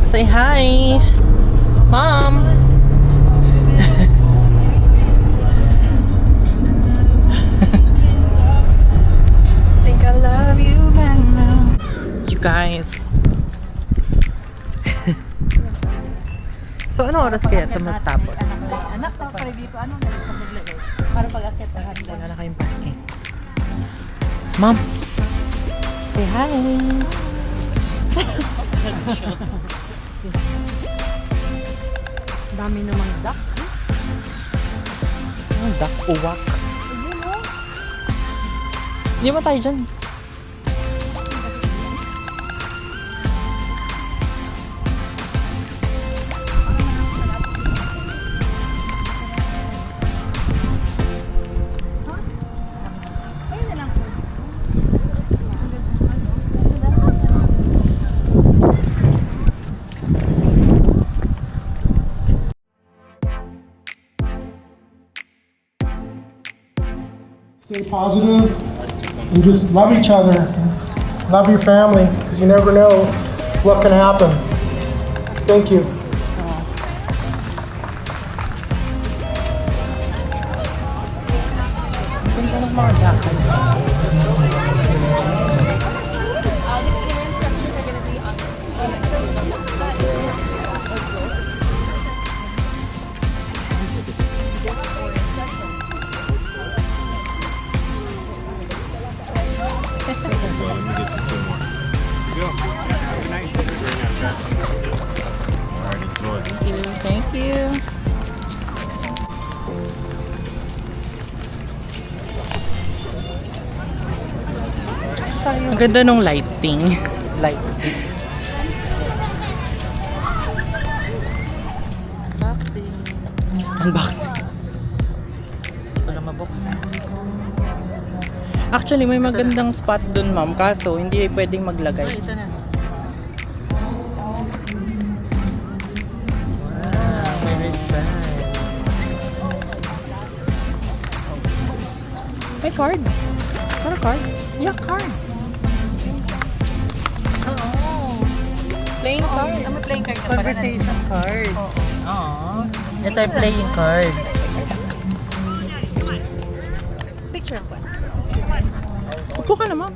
Say hi, Mom. Think I love you back now. You guys. So, ano oras kaya ito magtapos? Anak na pa dito, ano na ito maglagay? Para pag-akit na handa. Wala na kayong parking. Mom. Say hi. Dami namang duck. Ang duck uwak. Hindi ba tayo dyan? Stay positive and just love each other. Love your family because you never know what can happen. Thank you. Ganda ng mga jacket. Thank you. Ang ganda nung lighting. Lighting. Unboxing. Gusto na mabuksan. Actually, may magandang spot dun, ma'am. Kaso, hindi pwedeng maglagay. Ito na. May card. Para card? Yeah, card. Oo. Playing card. May playing card na pala. Conversation cards. Oo. Ito ay playing cards. Picture ako. Upo ka na, ma'am.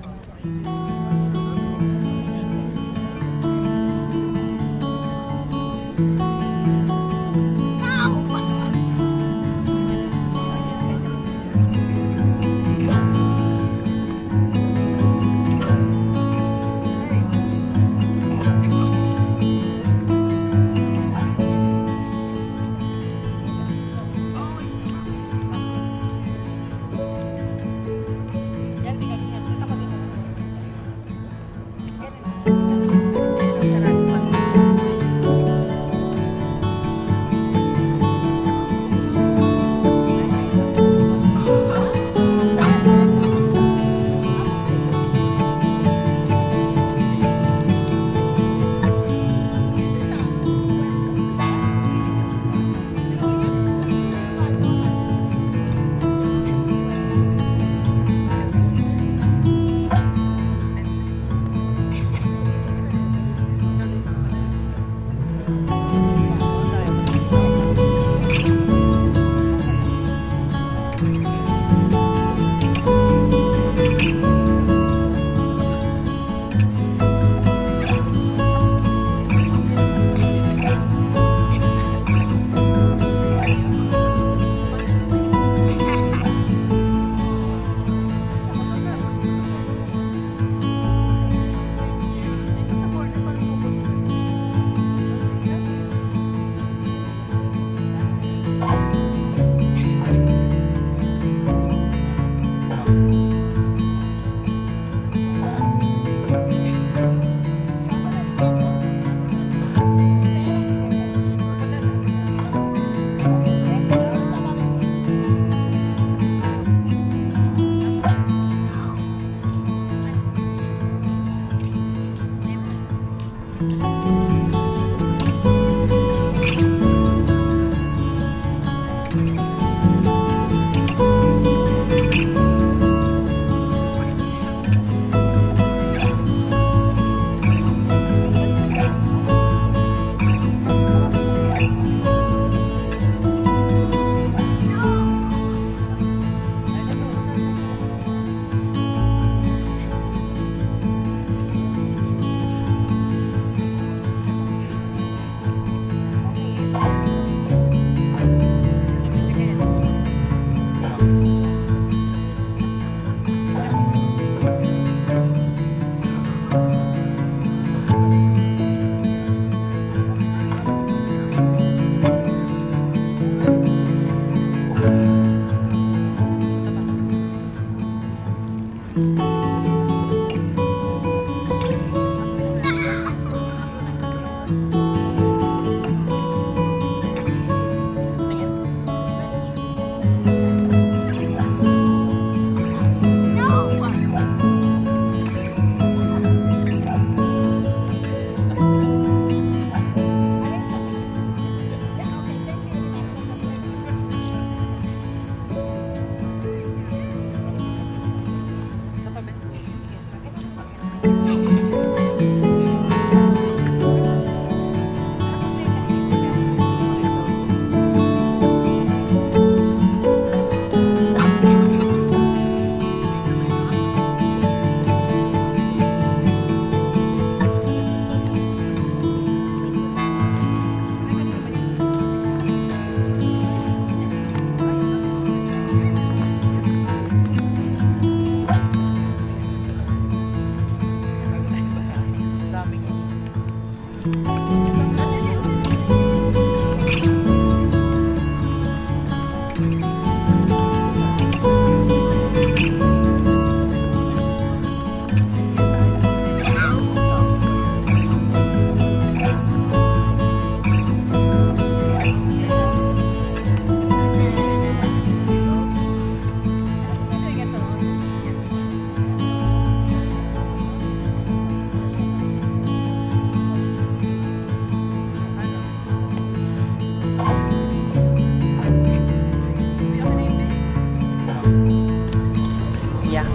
Yeah.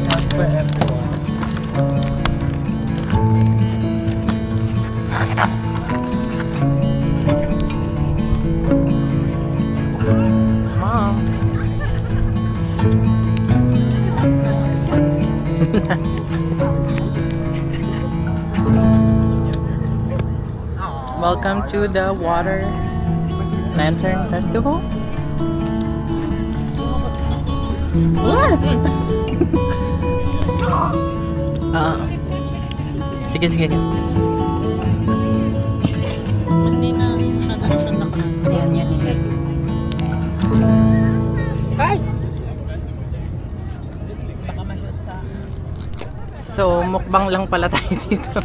Not for everyone. Mom. Welcome to the Water Lantern Festival. What? Sige, sige. Hindi na masyado siya naka. Yan. Ay! Baka masyado sa... So, mukbang lang pala tayo dito.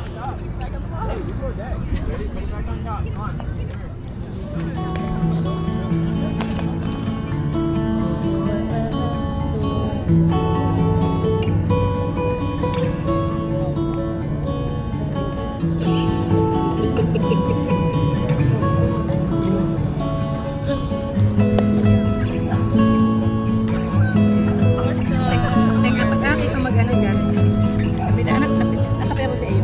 Teka, pag-aki ka mag-ano dyan. Anak mo sa iyo.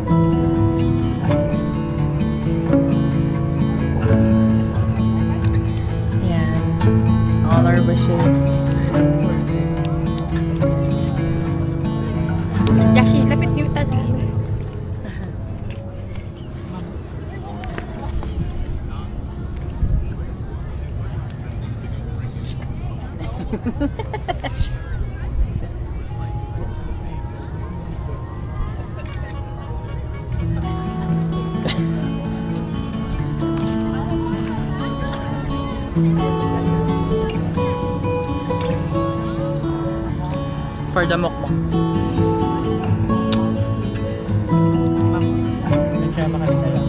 Yan. All our wishes. Yashi, lapit niyo ta sa iyo. For the mukbang. Nagsama kami sa'yo.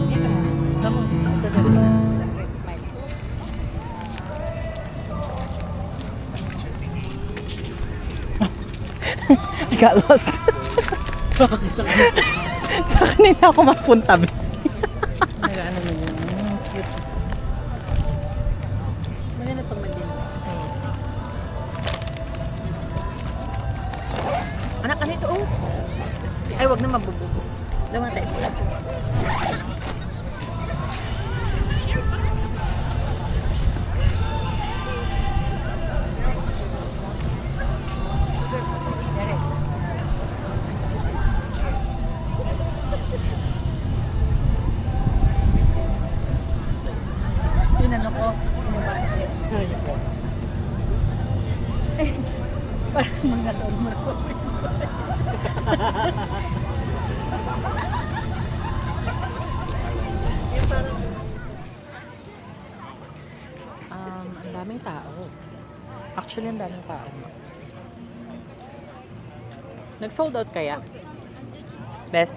Tama. Ito din. Smile. I got lost. Sa kanila ako mapunta. Nag-ano mo yun. Cute. Maganda pag mag-din. Anak, ano ito? Oh. Ay, wag na mabububo. Dawa tayo. Tinanong ko, ano ba? Parang mga dormer ko. Ang daming tao. Actually, ang daming tao. Nag-sold out kaya? Beth?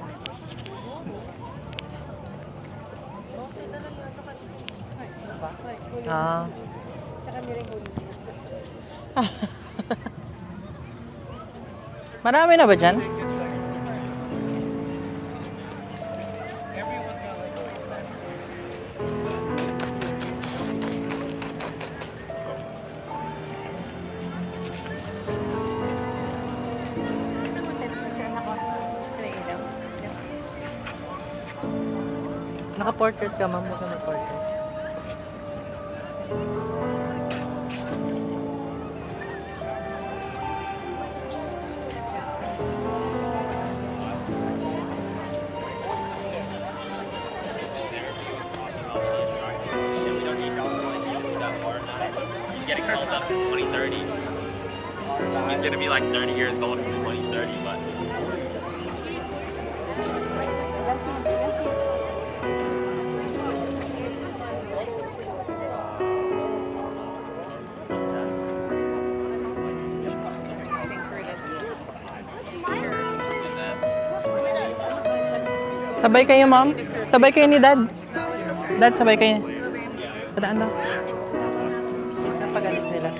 Ah. Saka nilang huli. Marami na ba dyan? Naka-portrait ka, ma'am. Huwag ka may portrait. He's getting called up in 2030. He's gonna be like 30 years old in 2030, but Sabay kayo, ma'am. Sabay kayo ni dad. Dad, sabay kayo. Padaan daw. Napagalis nila.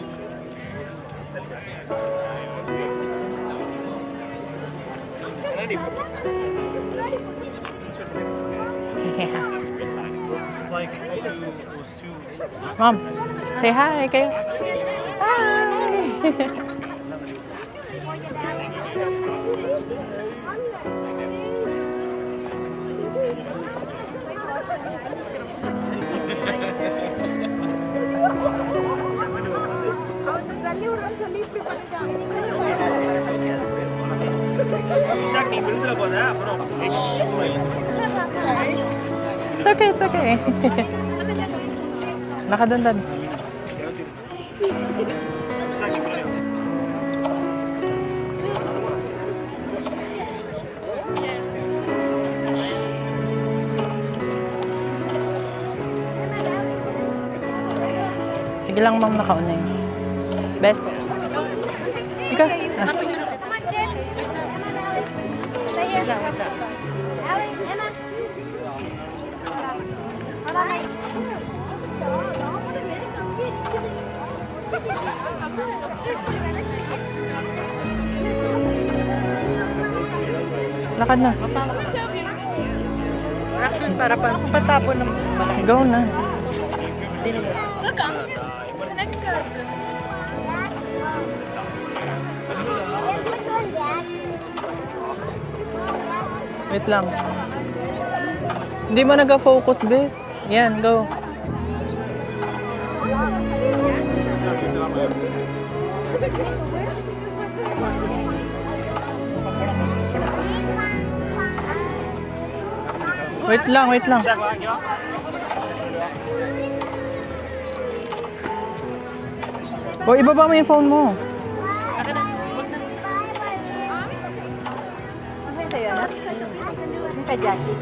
Mom, say hi kayo. Hi. It's okay, it's okay. Nakadundan. Sige lang, ma'am, nakauna yun. Best. Ikaw. Ah. Lakad na. Para patapon ng malaki. Go na. Wait lang. Hindi mo nag-focus, bes. Yan, go. Wait lang, wait lang. O, ibaba mo yung phone mo. Ano sa'yo na? Ano ka, Jackie?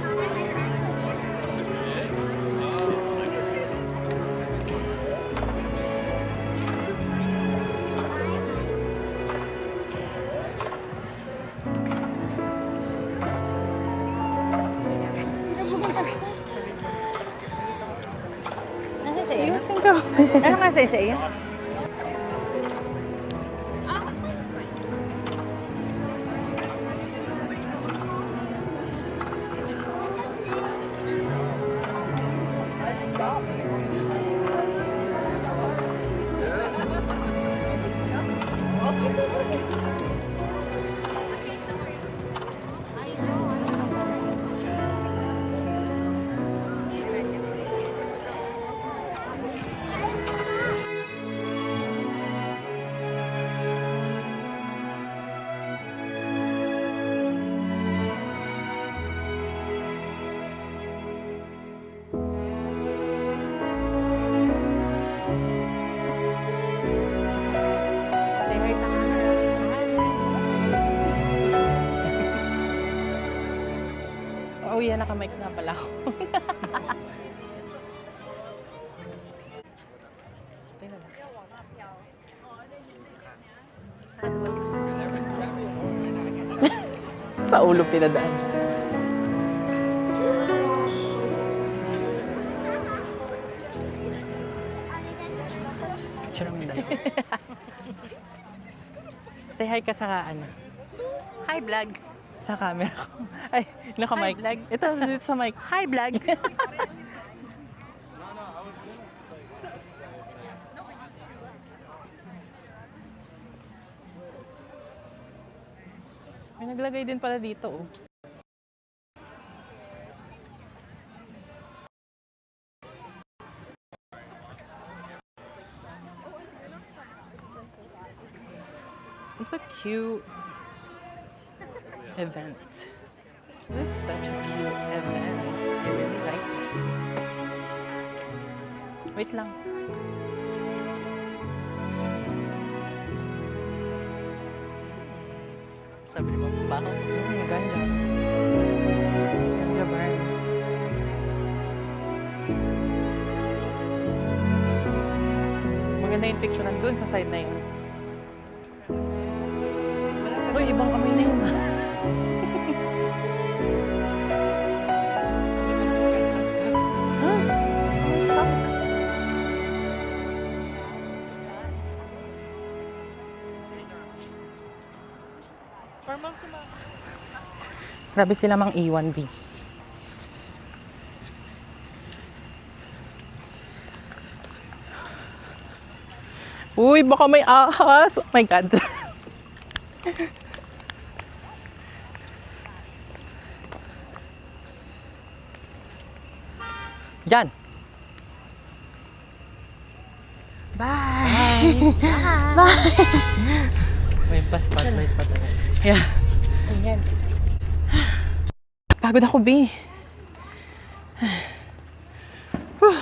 Nasa sa'yo? Ano nga sa'yo? Oh, yan, nakamike na pala ako. Tingnan lang. Sa ulo pinadaan. Picture mo dahil. Say hi ka sa ano. Hi, vlog. Sa camera ko. Ay, naka-mic. Hi, vlog. Ito, dito sa mic. Hi, vlog. May naglagay din pala dito, oh. It's a cute event. This is such a cute event. I really like it. Wait lang. Sabi ni Mama, baka Ganja. Ganja burns. Maganda yung picture nandun sa side na yun. Uy, ibang kamay na yun. Grabe sila mang iwan, B. Uy, baka may ahas. Oh my God. Yan. May pa-spotlight pa talaga. Yeah. Pagod ako, B. Whew.